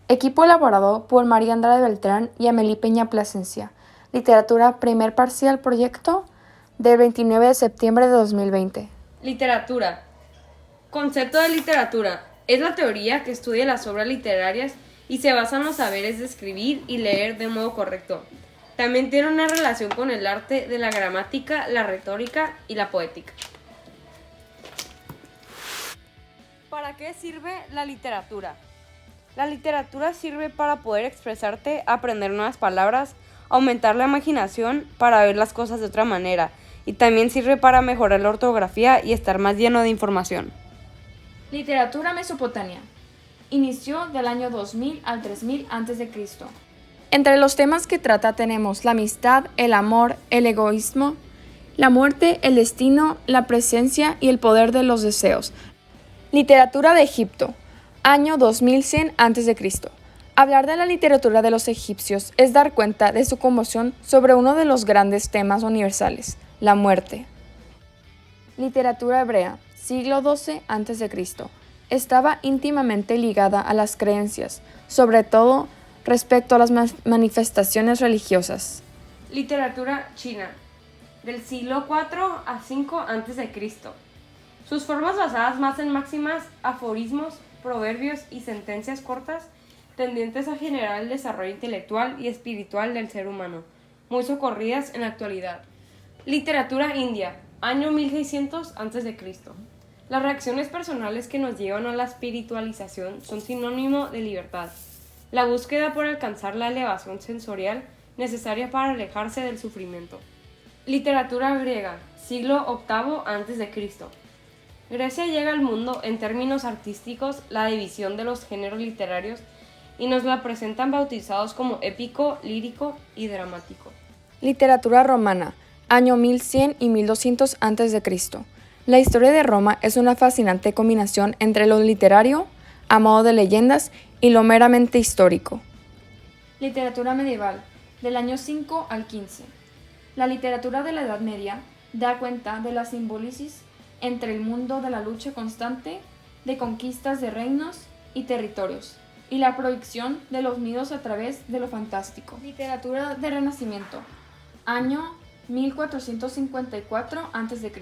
Equipo elaborado por María Andrade Beltrán y Amelie Peña Plasencia. Literatura, primer parcial proyecto del 29 de septiembre de 2020. Literatura. Concepto de literatura. Es la teoría que estudia las obras literarias y se basa en los saberes de escribir y leer de modo correcto. También tiene una relación con el arte de la gramática, la retórica y la poética. ¿Para qué sirve la literatura? La literatura sirve para poder expresarte, aprender nuevas palabras, aumentar la imaginación para ver las cosas de otra manera, y también sirve para mejorar la ortografía y estar más lleno de información. Literatura mesopotamia. Inició del año 2000 al 3000 a.C. Entre los temas que trata tenemos la amistad, el amor, el egoísmo, la muerte, el destino, la presencia y el poder de los deseos. Literatura de Egipto. Año 2100 a.C. Hablar de la literatura de los egipcios es dar cuenta de su conmoción sobre uno de los grandes temas universales, la muerte. Literatura hebrea, siglo XII a.C. Estaba íntimamente ligada a las creencias, sobre todo respecto a las manifestaciones religiosas. Literatura china, del siglo IV a V a.C. Sus formas basadas más en máximas, aforismos, proverbios y sentencias cortas, tendientes a generar el desarrollo intelectual y espiritual del ser humano, muy socorridas en la actualidad. Literatura india, año 1600 a.C. Las reacciones personales que nos llevan a la espiritualización son sinónimo de libertad, la búsqueda por alcanzar la elevación sensorial necesaria para alejarse del sufrimiento. Literatura griega, siglo VIII a.C. Grecia llega al mundo en términos artísticos la división de los géneros literarios y nos la presentan bautizados como épico, lírico y dramático. Literatura romana, año 1100 y 1200 a.C. La historia de Roma es una fascinante combinación entre lo literario, a modo de leyendas, y lo meramente histórico. Literatura medieval, del año 5 al 15. La literatura de la Edad Media da cuenta de la simbolisis entre el mundo de la lucha constante de conquistas de reinos y territorios, y la proyección de los mitos a través de lo fantástico. Literatura del Renacimiento, año 1454 a.C.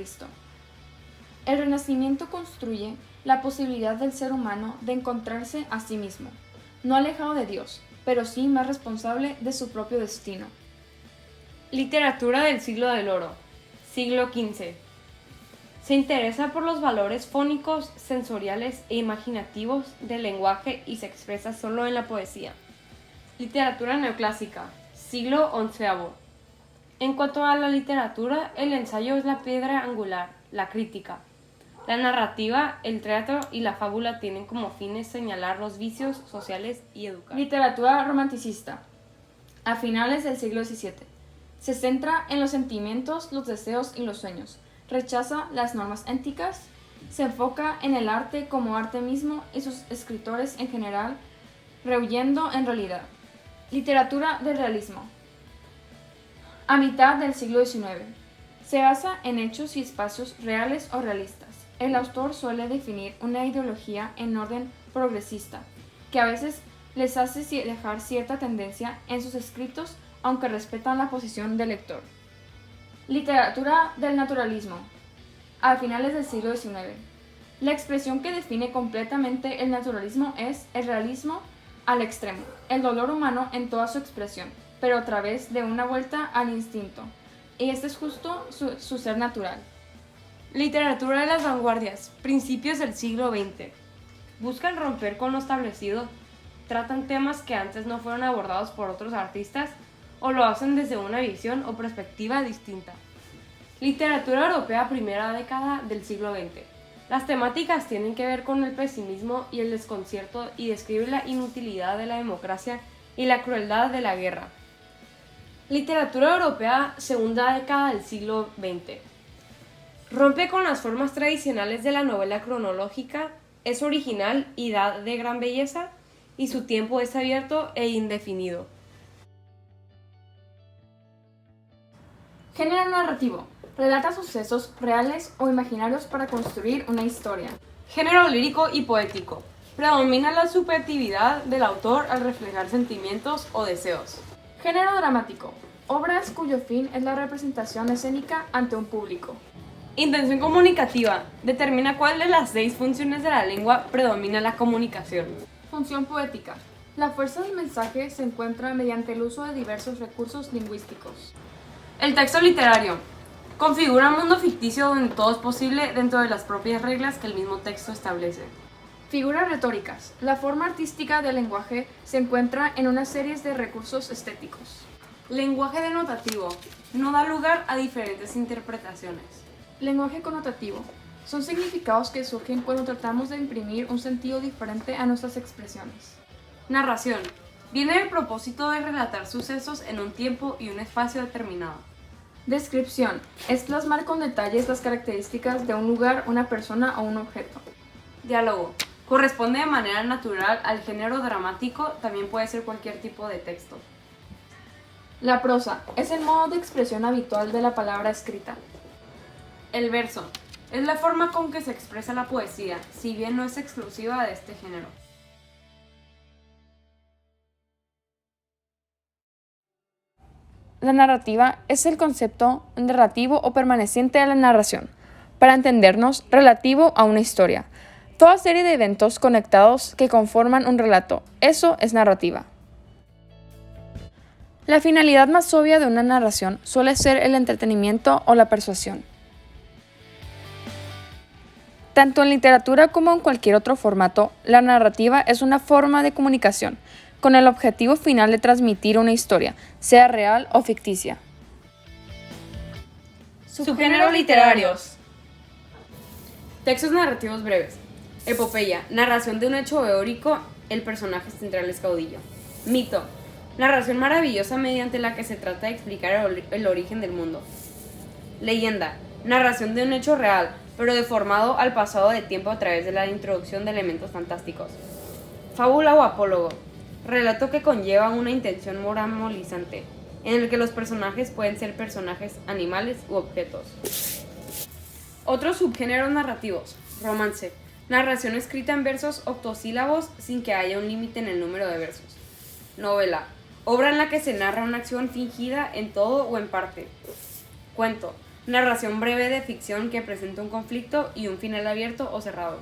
El Renacimiento construye la posibilidad del ser humano de encontrarse a sí mismo, no alejado de Dios, pero sí más responsable de su propio destino. Literatura del siglo del oro, siglo XV. Se interesa por los valores fónicos, sensoriales e imaginativos del lenguaje y se expresa solo en la poesía. Literatura neoclásica, siglo XI. En cuanto a la literatura, el ensayo es la piedra angular, la crítica. La narrativa, el teatro y la fábula tienen como fines señalar los vicios sociales y educar. Literatura romanticista, a finales del siglo XVII. Se centra en los sentimientos, los deseos y los sueños. Rechaza las normas éticas, se enfoca en el arte como arte mismo y sus escritores en general, rehuyendo en realidad. Literatura del realismo. A mitad del siglo XIX. Se basa en hechos y espacios reales o realistas. El autor suele definir una ideología en orden progresista, que a veces les hace dejar cierta tendencia en sus escritos, aunque respetan la posición del lector. Literatura del naturalismo, a finales del siglo XIX. La expresión que define completamente el naturalismo es el realismo al extremo, el dolor humano en toda su expresión, pero a través de una vuelta al instinto, y este es justo su ser natural. Literatura de las vanguardias, principios del siglo XX. Buscan romper con lo establecido, tratan temas que antes no fueron abordados por otros artistas o lo hacen desde una visión o perspectiva distinta. Literatura europea primera década del siglo XX. Las temáticas tienen que ver con el pesimismo y el desconcierto y describen la inutilidad de la democracia y la crueldad de la guerra. Literatura europea segunda década del siglo XX. Rompe con las formas tradicionales de la novela cronológica, es original y da de gran belleza, y su tiempo es abierto e indefinido. Género narrativo. Relata sucesos reales o imaginarios para construir una historia. Género lírico y poético. Predomina la subjetividad del autor al reflejar sentimientos o deseos. Género dramático. Obras cuyo fin es la representación escénica ante un público. Intención comunicativa. Determina cuál de las 6 funciones de la lengua predomina la comunicación. Función poética. La fuerza del mensaje se encuentra mediante el uso de diversos recursos lingüísticos. El texto literario. Configura un mundo ficticio donde todo es posible dentro de las propias reglas que el mismo texto establece. Figuras retóricas. La forma artística del lenguaje se encuentra en una serie de recursos estéticos. Lenguaje denotativo. No da lugar a diferentes interpretaciones. Lenguaje connotativo. Son significados que surgen cuando tratamos de imprimir un sentido diferente a nuestras expresiones. Narración. Viene del propósito de relatar sucesos en un tiempo y un espacio determinado. Descripción. Es plasmar con detalles las características de un lugar, una persona o un objeto. Diálogo. Corresponde de manera natural al género dramático, también puede ser cualquier tipo de texto. La prosa. Es el modo de expresión habitual de la palabra escrita. El verso. Es la forma con que se expresa la poesía, si bien no es exclusiva de este género. La narrativa es el concepto narrativo o permaneciente de la narración, para entendernos, relativo a una historia. Toda serie de eventos conectados que conforman un relato, eso es narrativa. La finalidad más obvia de una narración suele ser el entretenimiento o la persuasión. Tanto en literatura como en cualquier otro formato, la narrativa es una forma de comunicación, con el objetivo final de transmitir una historia, sea real o ficticia. Subgéneros literarios. Textos narrativos breves. Epopeya. Narración de un hecho heroico, el personaje central es caudillo. Mito. Narración maravillosa mediante la que se trata de explicar el origen del mundo. Leyenda. Narración de un hecho real, pero deformado al pasado de tiempo a través de la introducción de elementos fantásticos. Fábula o apólogo. Relato que conlleva una intención moralizante, en el que los personajes pueden ser personajes, animales u objetos. Otros subgéneros narrativos. Romance. Narración escrita en versos octosílabos sin que haya un límite en el número de versos. Novela. Obra en la que se narra una acción fingida en todo o en parte. Cuento. Narración breve de ficción que presenta un conflicto y un final abierto o cerrado.